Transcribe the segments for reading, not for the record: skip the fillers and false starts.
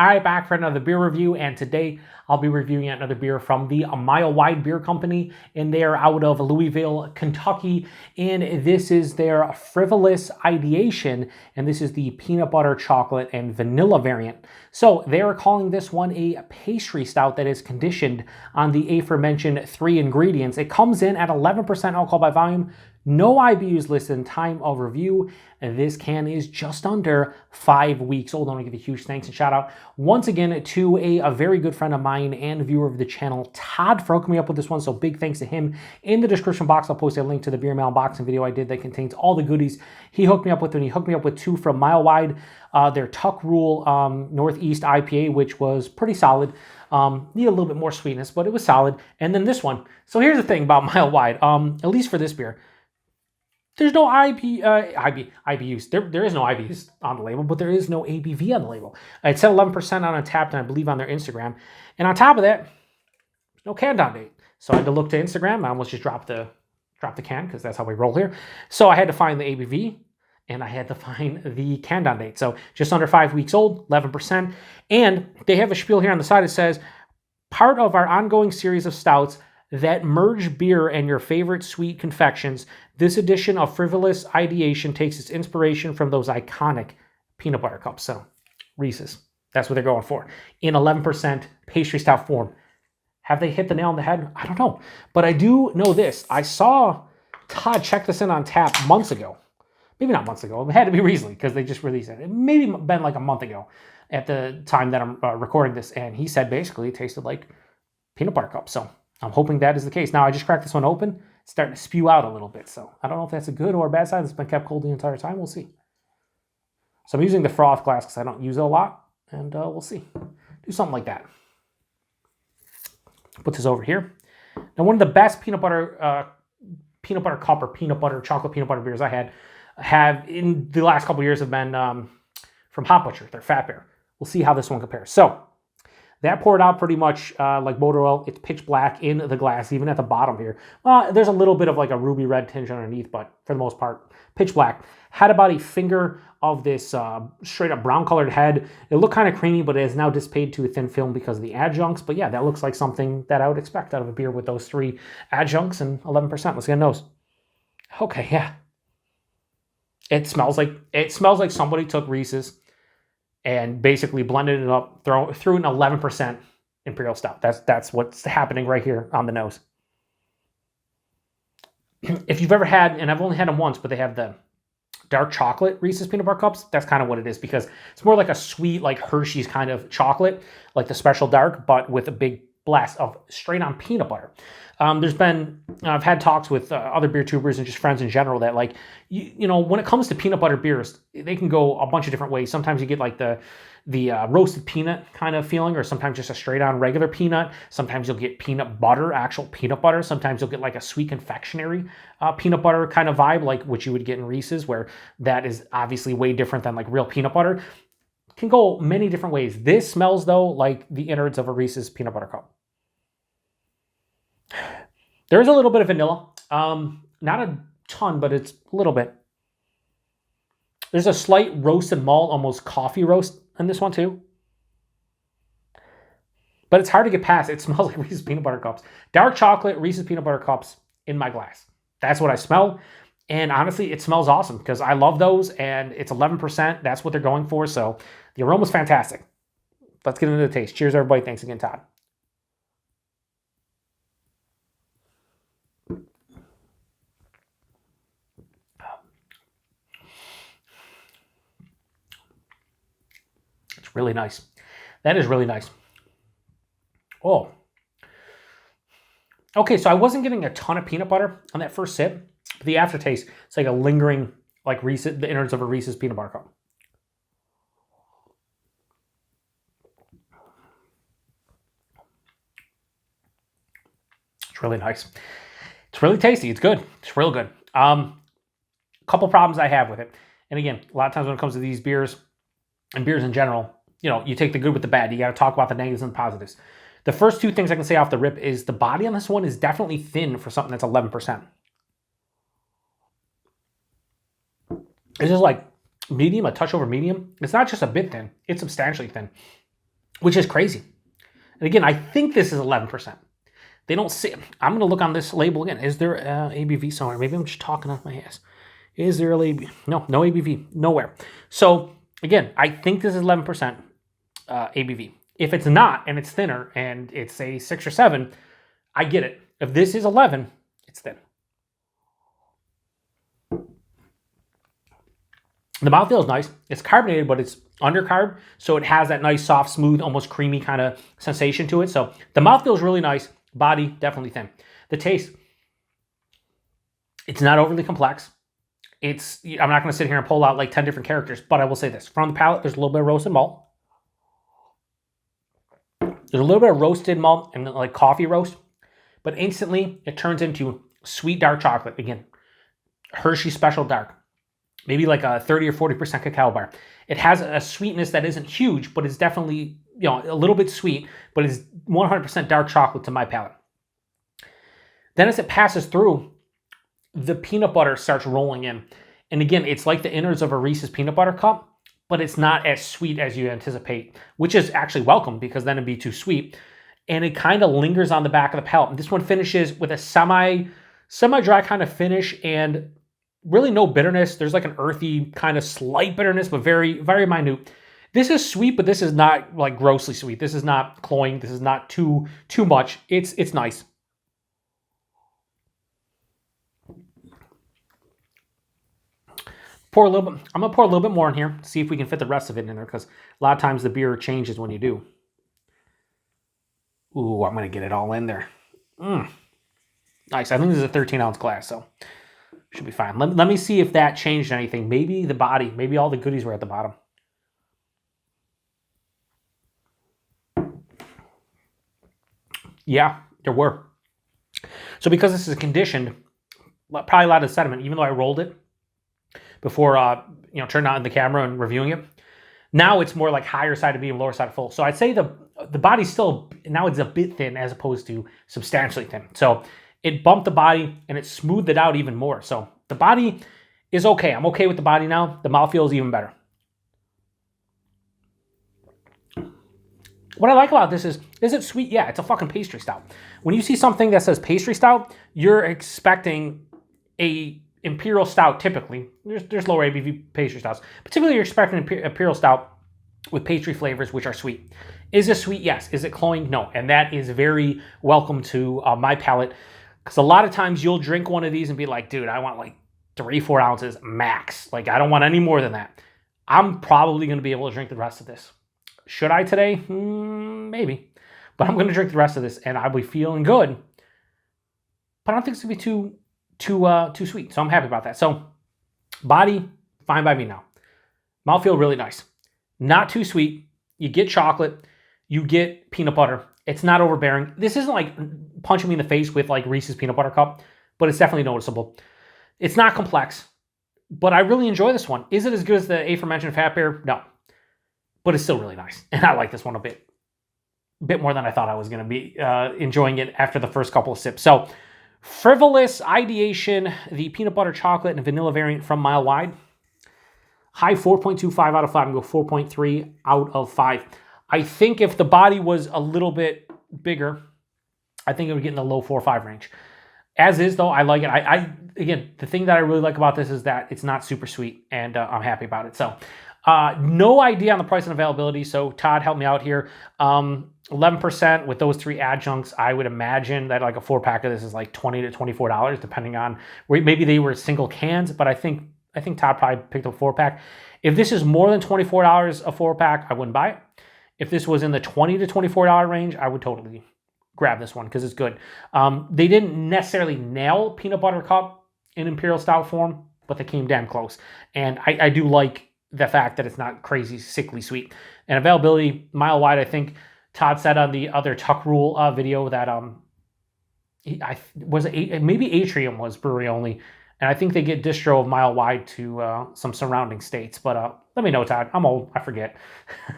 All right, back for another beer review, and today I'll be reviewing another beer from the Mile Wide Beer Company, and they're out of Louisville, Kentucky, and this is their Frivolous Ideation, and this is the peanut butter, chocolate, and vanilla variant. So they are calling this one a pastry stout that is conditioned on the aforementioned 3 ingredients. It comes in at 11% alcohol by volume, no IBUs listed in time of review, and this can is just under 5 weeks old. I want to give a huge thanks and shout out once again to a very good friend of mine and viewer of the channel, Todd, for hooking me up with this one. So big thanks to him. In the description box, I'll post a link to the beer mail unboxing video I did that contains all the goodies he hooked me up with, and he hooked me up with 2 from Mile Wide, their Tuck Rule Northeast IPA, which was pretty solid. Need a little bit more sweetness, but it was solid. And then this one. So here's the thing about Mile Wide, at least for this beer. There's no IBUs. There is no IBUs on the label, but there is no ABV on the label. It said 11% on Untapped, and I believe on their Instagram. And on top of that, there's no can down date. So I had to look to Instagram. I almost just dropped the can because that's how we roll here. So I had to find the ABV, and I had to find the can down date. So just under 5 weeks old, 11%. And they have a spiel here on the side. It says, part of our ongoing series of stouts that merge beer and your favorite sweet confections, this edition of Frivolous Ideation takes its inspiration from those iconic peanut butter cups. So, Reese's. That's what they're going for. In 11% pastry stout form. Have they hit the nail on the head? I don't know. But I do know this. I saw Todd check this in on tap months ago. Maybe not months ago. It had to be recently because they just released it. It maybe been like a month ago at the time that I'm recording this. And he said basically it tasted like peanut butter cups. So, I'm hoping that is the case. Now, I just cracked this one open. It's starting to spew out a little bit. So I don't know if that's a good or a bad sign. It's been kept cold the entire time. We'll see. So I'm using the froth glass because I don't use it a lot. And we'll see. Do something like that. Put this over here. Now, one of the best peanut butter cup or chocolate peanut butter beers I have in the last couple of years have been from Hot Butcher, their Fat Bear. We'll see how this one compares. So that poured out pretty much like motor oil. It's pitch black in the glass, even at the bottom here. There's a little bit of like a ruby red tinge underneath, but for the most part, pitch black. Had about a finger of this straight up brown colored head. It looked kind of creamy, but it has now dissipated to a thin film because of the adjuncts. But yeah, that looks like something that I would expect out of a beer with those 3 adjuncts and 11%. Let's get a nose. Okay, yeah. It smells like somebody took Reese's and basically blended it up, threw an 11% Imperial Stout. That's what's happening right here on the nose. If you've ever had, and I've only had them once, but they have the dark chocolate Reese's peanut butter cups, that's kind of what it is, because it's more like a sweet, like Hershey's kind of chocolate, like the special dark, but with a big blast of straight on peanut butter. I've had talks with other beer tubers and just friends in general that, like, you know, when it comes to peanut butter beers, they can go a bunch of different ways. Sometimes you get like the roasted peanut kind of feeling, or sometimes just a straight on regular peanut. Sometimes you'll get peanut butter, actual peanut butter. Sometimes you'll get like a sweet confectionery peanut butter kind of vibe, like what you would get in Reese's, where that is obviously way different than like real peanut butter. Can go many different ways. This smells though like the innards of a Reese's peanut butter cup. There is a little bit of vanilla. Not a ton, but it's a little bit. There's a slight roasted malt, almost coffee roast in this one too. But it's hard to get past. It smells like Reese's peanut butter cups. Dark chocolate Reese's peanut butter cups in my glass. That's what I smell. And honestly, it smells awesome because I love those, and it's 11%. That's what they're going for. So the aroma's fantastic. Let's get into the taste. Cheers, everybody. Thanks again, Todd. It's really nice. That is really nice. Oh. Okay, so I wasn't getting a ton of peanut butter on that first sip. But the aftertaste, it's like a lingering, like Reese's, the innards of a Reese's peanut butter cup. It's really nice. It's really tasty. It's good. It's real good. Couple problems I have with it. And again, a lot of times when it comes to these beers and beers in general, you know, you take the good with the bad. You got to talk about the negatives and the positives. The first 2 things I can say off the rip is the body on this one is definitely thin for something that's 11%. It's just like medium, a touch over medium. It's not just a bit thin. It's substantially thin. which is crazy. And again, I think this is 11%. They don't say, I'm going to look on this label again. Is there ABV somewhere? Maybe I'm just talking off my ass. Is there a ABV? No ABV, nowhere. So again, I think this is 11% ABV. If it's not, and it's thinner, and it's a 6 or 7, I get it. If this is 11, it's thin. The mouthfeel is nice. It's carbonated, but it's undercarb, so it has that nice, soft, smooth, almost creamy kind of sensation to it. So the mouthfeel is really nice. Body, definitely thin. The taste, it's not overly complex. I'm not going to sit here and pull out like 10 different characters, but I will say this. From the palate, there's a little bit of roasted malt. There's a little bit of roasted malt and like coffee roast, but instantly it turns into sweet dark chocolate. Again, Hershey Special Dark. Maybe like a 30 or 40% cacao bar. It has a sweetness that isn't huge, but it's definitely, a little bit sweet, but it's 100% dark chocolate to my palate. Then as it passes through, the peanut butter starts rolling in. And again, it's like the innards of a Reese's peanut butter cup, but it's not as sweet as you anticipate, which is actually welcome because then it'd be too sweet. And it kind of lingers on the back of the palate. And this one finishes with a semi-dry kind of finish and really no bitterness. There's like an earthy kind of slight bitterness, but very, very minute. This is sweet, but this is not like grossly sweet. This is not cloying. This is not too much. It's nice. Pour a little bit. I'm gonna pour a little bit more in here. See if we can fit the rest of it in there, because a lot of times the beer changes when you do. Ooh, I'm gonna get it all in there. Nice. I think this is a 13-ounce glass, so should be fine. Let me see if that changed anything. Maybe the body, maybe all the goodies were at the bottom. Yeah, there were. So because this is conditioned, probably a lot of sediment, even though I rolled it before, turning on the camera and reviewing it. Now it's more like higher side of medium, lower side of full. So I'd say the body's still, now it's a bit thin as opposed to substantially thin. So it bumped the body and it smoothed it out even more. So the body is okay. I'm okay with the body now. The mouthfeel is even better. What I like about this is it sweet? Yeah, it's a fucking pastry stout. When you see something that says pastry stout, you're expecting a Imperial Stout typically. There's lower ABV pastry stouts. But typically you're expecting an Imperial Stout with pastry flavors which are sweet. Is it sweet? Yes. Is it cloying? No. And that is very welcome to my palate. Because a lot of times you'll drink one of these and be like, dude, I want like 3-4 ounces max. Like I don't want any more than that. I'm probably going to be able to drink the rest of this. Should I today? Maybe. But I'm going to drink the rest of this and I'll be feeling good. But I don't think it's going to be too sweet. So I'm happy about that. So body, fine by me now. Mouthfeel really nice. Not too sweet. You get chocolate. You get peanut butter. It's not overbearing. This isn't like punching me in the face with like Reese's peanut butter cup, but it's definitely noticeable. It's not complex, but I really enjoy this one. Is it as good as the aforementioned Fat Bear? No, but it's still really nice. And I like this one a bit more than I thought I was going to be enjoying it after the first couple of sips. So Frivolous Ideation, the peanut butter chocolate and vanilla variant from Mile Wide. High 4.25 out of 5 and go 4.3 out of 5. I think if the body was a little bit bigger, I think it would get in the low 4 or 5 range. As is, though, I like it. Again, the thing that I really like about this is that it's not super sweet, and I'm happy about it. So, no idea on the price and availability, so Todd helped me out here. 11% with those 3 adjuncts. I would imagine that like a 4-pack of this is like $20 to $24, depending on where maybe they were single cans, but I think Todd probably picked up a 4-pack. If this is more than $24 a 4-pack, I wouldn't buy it. If this was in the $20 to $24 range, I would totally grab this one because it's good. They didn't necessarily nail peanut butter cup in Imperial Stout form, but they came damn close. And I do like the fact that it's not crazy, sickly sweet. And availability, Mile Wide, I think Todd said on the other Tuck Rule video that maybe Atrium was brewery only. And I think they get distro of Mile Wide to some surrounding states. But let me know, Todd. I'm old. I forget.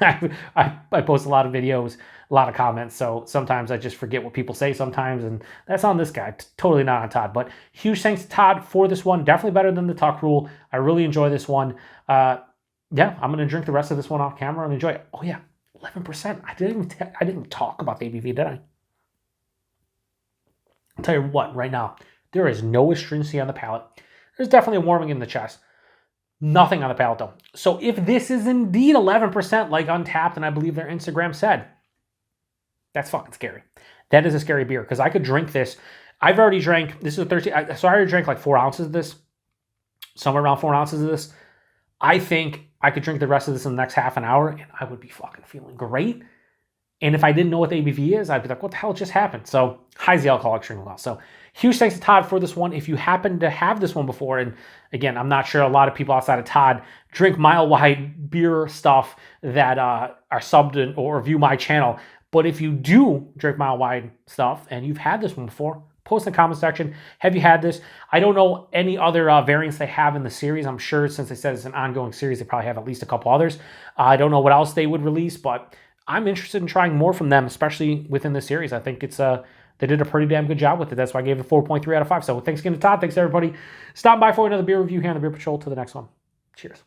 I post a lot of videos, a lot of comments. So sometimes I just forget what people say sometimes. And that's on this guy. Totally not on Todd. But huge thanks to Todd for this one. Definitely better than the Tuck Rule. I really enjoy this one. Yeah, I'm going to drink the rest of this one off camera and enjoy it. Oh, yeah. 11%. I didn't talk about the ABV, did I? I'll tell you what, right now, there is no astringency on the palate. There's definitely a warming in the chest. Nothing on the palate, though. So if this is indeed 11% like Untapped, and I believe their Instagram said, that's fucking scary. That is a scary beer, because I could drink this. I've already drank, this is a 13, so I already drank like 4 ounces of this, somewhere around 4 ounces of this. I think I could drink the rest of this in the next half an hour, and I would be fucking feeling great. And if I didn't know what the ABV is, I'd be like, what the hell just happened? So highs the alcohol extremely well. So huge thanks to Todd for this one. If you happen to have this one before, and again, I'm not sure a lot of people outside of Todd drink mile-wide beer stuff that are subbed or review my channel. But if you do drink mile-wide stuff and you've had this one before, post in the comment section. Have you had this? I don't know any other variants they have in the series. I'm sure since they said it's an ongoing series, they probably have at least a couple others. I don't know what else they would release, but I'm interested in trying more from them, especially within the series. I think it's they did a pretty damn good job with it. That's why I gave it a 4.3 out of 5. So thanks again to Todd. Thanks everybody. Stop by for another beer review here on the Beer Patrol. To the next one. Cheers.